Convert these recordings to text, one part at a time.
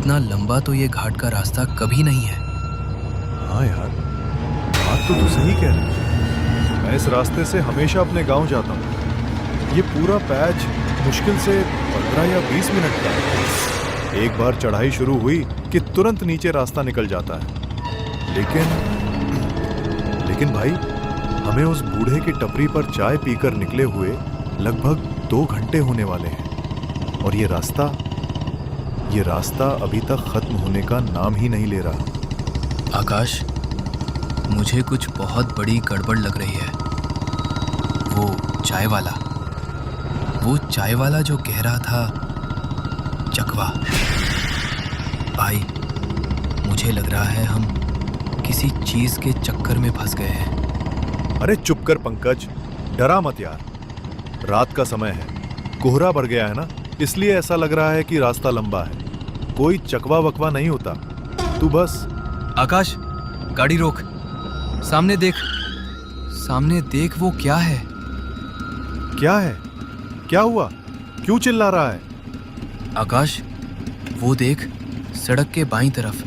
इतना लंबा तो ये घाट का रास्ता कभी नहीं है। हाँ यार, बात तो तू सही कह रही है। मैं इस रास्ते से हमेशा अपने गांव जाता हूँ। ये पूरा पैच मुश्किल से 15 या 20 मिनट का है। एक बार चढ़ाई शुरू हुई कि तुरंत नीचे रास्ता निकल जाता है। लेकिन भाई, हमें उस बूढ़े की टपरी पर चाय पीकर निकले हुए लगभग 2 घंटे होने वाले हैं और ये रास्ता अभी तक खत्म होने का नाम ही नहीं ले रहा। आकाश, मुझे कुछ बहुत बड़ी गड़बड़ लग रही है। वो चाय वाला जो कह रहा था चकवा। भाई, मुझे लग रहा है हम किसी चीज के चक्कर में फंस गए हैं। अरे चुप कर पंकज, डरा मत यार। रात का समय है, कोहरा बढ़ गया है ना, इसलिए ऐसा लग रहा है कि रास्ता लंबा है। कोई चकवा वकवा नहीं होता, तू बस। आकाश, गाड़ी रोक। सामने देख, वो क्या है? क्या है? क्या हुआ? क्यों चिल्ला रहा है? आकाश, वो देख, सड़क के बाईं तरफ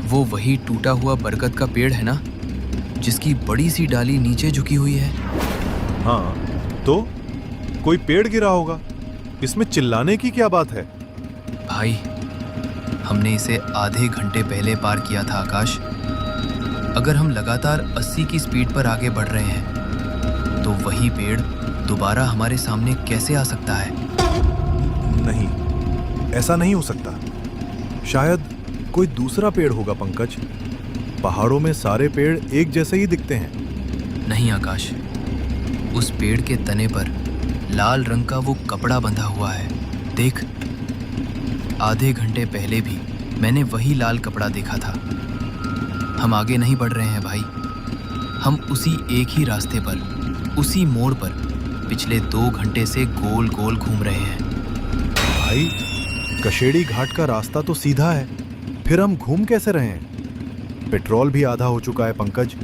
वो वही टूटा हुआ बरगद का पेड़ है ना, जिसकी बड़ी सी डाली नीचे झुकी हुई है। हाँ, तो कोई पेड़ गिरा होगा। इसमें चिल्लाने की क्या बात है? भाई, हमने इसे आधे घंटे पहले पार किया था आकाश। अगर हम लगातार 80 की स्पीड पर आगे बढ़ रहे हैं तो वही पेड़ दोबारा हमारे सामने कैसे आ सकता है? नहीं, ऐसा नहीं हो सकता। शायद कोई दूसरा पेड़ होगा पंकज। पहाड़ों में सारे पेड़ एक जैसे ही दिखते हैं। नहीं आकाश, उस पेड़ के तने पर लाल रंग का वो कपड़ा बंधा हुआ है। देख, आधे घंटे पहले भी मैंने वही लाल कपड़ा देखा था। हम आगे नहीं बढ़ रहे हैं भाई। हम उसी एक ही रास्ते पर, उसी मोड़ पर पिछले 2 घंटे से गोल गोल घूम रहे हैं। भाई, कशेड़ी घाट का रास्ता तो सीधा है, फिर हम घूम कैसे रहे हैं? पेट्रोल भी आधा हो चुका है पंकज।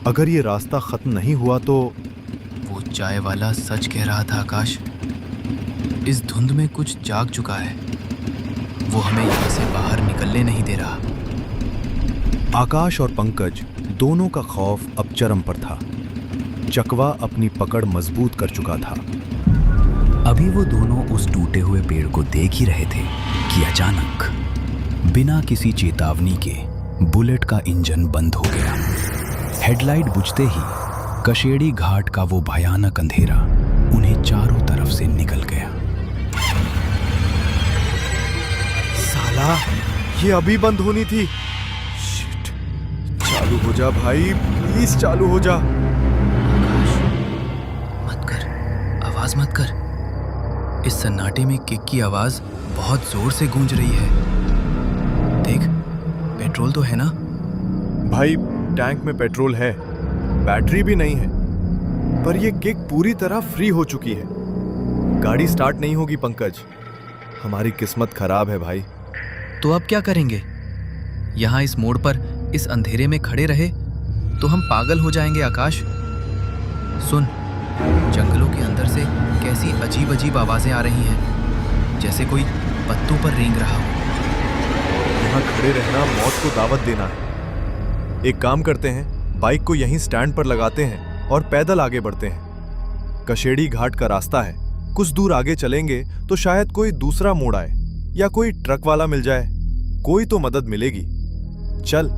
अगर ये रास्ता खत्म नहीं हुआ तो। वो चाय वाला सच कह रहा था आकाश। इस धुंध में कुछ जाग चुका है। वो हमें यहाँ से बाहर निकलने नहीं दे रहा। आकाश और पंकज दोनों का खौफ अब चरम पर था। चकवा अपनी पकड़ मजबूत कर चुका था। अभी वो दोनों उस टूटे हुए पेड़ को देख ही रहे थे कि अचानक बिना किसी चेतावनी के बुलेट का इंजन बंद हो गया। हेडलाइट बुझते ही कशेड़ी घाट का वो भयानक अंधेरा उन्हें चारों तरफ से निकल गया। साला, ये अभी बंद होनी थी। शिट, चालू हो जा भाई, प्लीज चालू हो जा। मत कर, आवाज मत कर। इस सन्नाटे में किक की आवाज बहुत जोर से गूंज रही है। देख, पेट्रोल तो है ना? भाई, टैंक में पेट्रोल है, बैटरी भी नहीं है, पर यह किक पूरी तरह फ्री हो चुकी है। गाड़ी स्टार्ट नहीं होगी पंकज। हमारी किस्मत खराब है भाई। तो अब क्या करेंगे? यहाँ इस मोड़ पर इस अंधेरे में खड़े रहे तो हम पागल हो जाएंगे आकाश। सुन, जंगलों के अंदर से कैसी अजीब अजीब आवाजें आ रही हैं, जैसे कोई पत्तों पर रेंग रहा हो। यहाँ खड़े रहना मौत को दावत देना है। एक काम करते हैं, बाइक को यहीं स्टैंड पर लगाते हैं और पैदल आगे बढ़ते हैं। कशेड़ी घाट का रास्ता है, कुछ दूर आगे चलेंगे तो शायद कोई दूसरा मोड़ आए या कोई ट्रक वाला मिल जाए। कोई तो मदद मिलेगी। चल।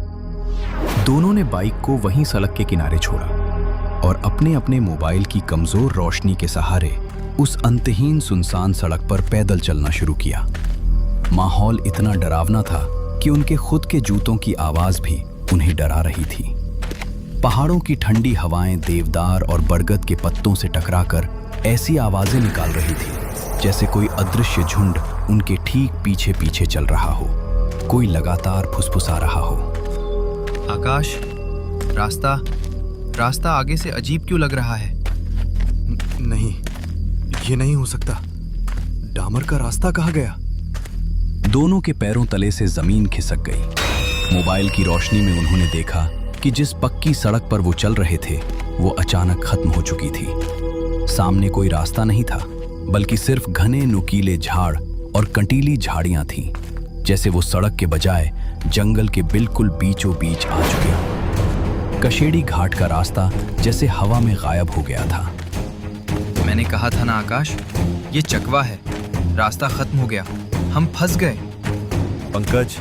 दोनों ने बाइक को वहीं सड़क के किनारे छोड़ा और अपने अपने मोबाइल की कमजोर रोशनी के सहारे उस अंतहीन सुनसान सड़क पर पैदल चलना शुरू किया। माहौल इतना डरावना था कि उनके खुद के जूतों की आवाज भी उन्हें डरा रही थी। पहाड़ों की ठंडी हवाएं देवदार और बरगद के पत्तों से टकराकर ऐसी आवाजें निकाल रही थी जैसे कोई अदृश्य झुंड उनके ठीक पीछे पीछे चल रहा हो, कोई लगातार फुसफुसा रहा हो। आकाश, रास्ता आगे से अजीब क्यों लग रहा है? नहीं, ये नहीं हो सकता। डामर का रास्ता कहाँ गया? दोनों के पैरों तले से जमीन खिसक गई। मोबाइल की रोशनी में उन्होंने देखा कि जिस पक्की सड़क पर वो चल रहे थे वो अचानक खत्म हो चुकी थी। सामने कोई रास्ता नहीं था, बल्कि सिर्फ घने नुकीले झाड़ और कंटीली झाड़ियां थीं। जैसे वो सड़क के बजाय जंगल के बिल्कुल बीचों बीच आ चुके। कशेड़ी घाट का रास्ता जैसे हवा में गायब हो गया था। मैंने कहा था ना आकाश, ये चकवा है, रास्ता खत्म हो गया, हम फंस गए। पंकज,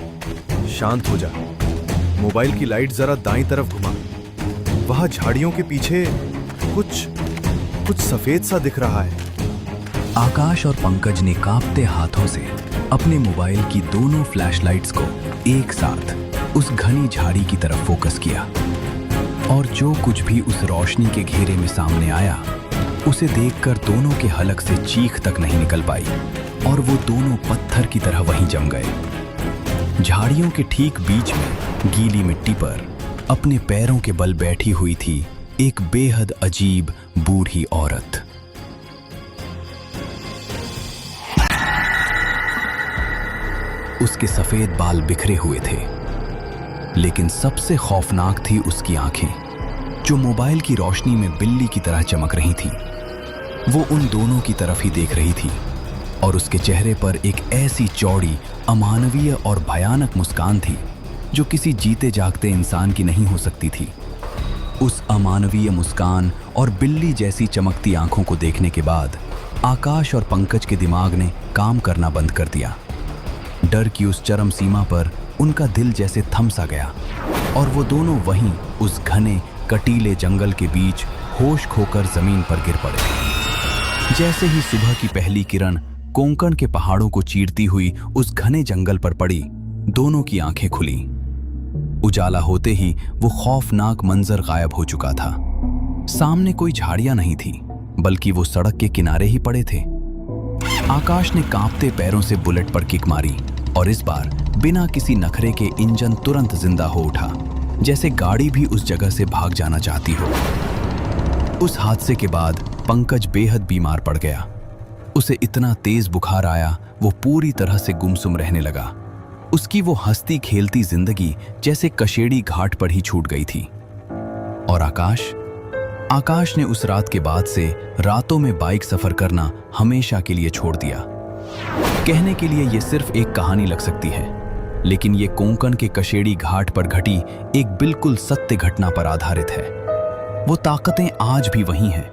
शांत हो जा। मोबाइल की लाइट जरा दाईं तरफ घुमा। वहां झाड़ियों के पीछे कुछ सफेद सा दिख रहा है। आकाश और पंकज ने कांपते हाथों से अपने मोबाइल की दोनों फ्लैशलाइट्स को एक साथ उस घनी झाड़ी की तरफ फोकस किया, और जो कुछ भी उस रोशनी के घेरे में सामने आया उसे देखकर दोनों के हलक से चीख तक नहीं निकल पाई, और वो दोनों पत्थर की तरह वहीं जम गए। झाड़ियों के ठीक बीच में गीली मिट्टी पर अपने पैरों के बल बैठी हुई थी एक बेहद अजीब बूढ़ी औरत। उसके सफेद बाल बिखरे हुए थे, लेकिन सबसे खौफनाक थी उसकी आंखें, जो मोबाइल की रोशनी में बिल्ली की तरह चमक रही थीं। वो उन दोनों की तरफ ही देख रही थी, और उसके चेहरे पर एक ऐसी चौड़ी, अमानवीय और भयानक मुस्कान थी जो किसी जीते जागते इंसान की नहीं हो सकती थी। उस अमानवीय मुस्कान और बिल्ली जैसी चमकती आंखों को देखने के बाद आकाश और पंकज के दिमाग ने काम करना बंद कर दिया। डर की उस चरम सीमा पर उनका दिल जैसे थम सा गया, और वो दोनों वहीं उस घने कटीले जंगल के बीच होश खोकर जमीन पर गिर पड़े। जैसे ही सुबह की पहली किरण कोंकण के पहाड़ों को चीरती हुई उस घने जंगल पर पड़ी, दोनों की आंखें खुली। उजाला होते ही वो खौफनाक मंजर गायब हो चुका था। सामने कोई झाड़ियां नहीं थी, बल्कि वो सड़क के किनारे ही पड़े थे। आकाश ने कांपते पैरों से बुलेट पर किक मारी, और इस बार बिना किसी नखरे के इंजन तुरंत जिंदा हो उठा, जैसे गाड़ी भी उस जगह से भाग जाना चाहती हो। उस हादसे के बाद पंकज बेहद बीमार पड़ गया। उसे इतना तेज बुखार आया, वो पूरी तरह से गुमसुम रहने लगा। उसकी वो हंसती खेलती जिंदगी जैसे कशेड़ी घाट पर ही छूट गई थी। और आकाश ने उस रात के बाद से रातों में बाइक सफर करना हमेशा के लिए छोड़ दिया। कहने के लिए ये सिर्फ एक कहानी लग सकती है, लेकिन ये कोंकण के कशेड़ी घाट पर घटी एक बिल्कुल सत्य घटना पर आधारित है। वो ताकतें आज भी वही हैं,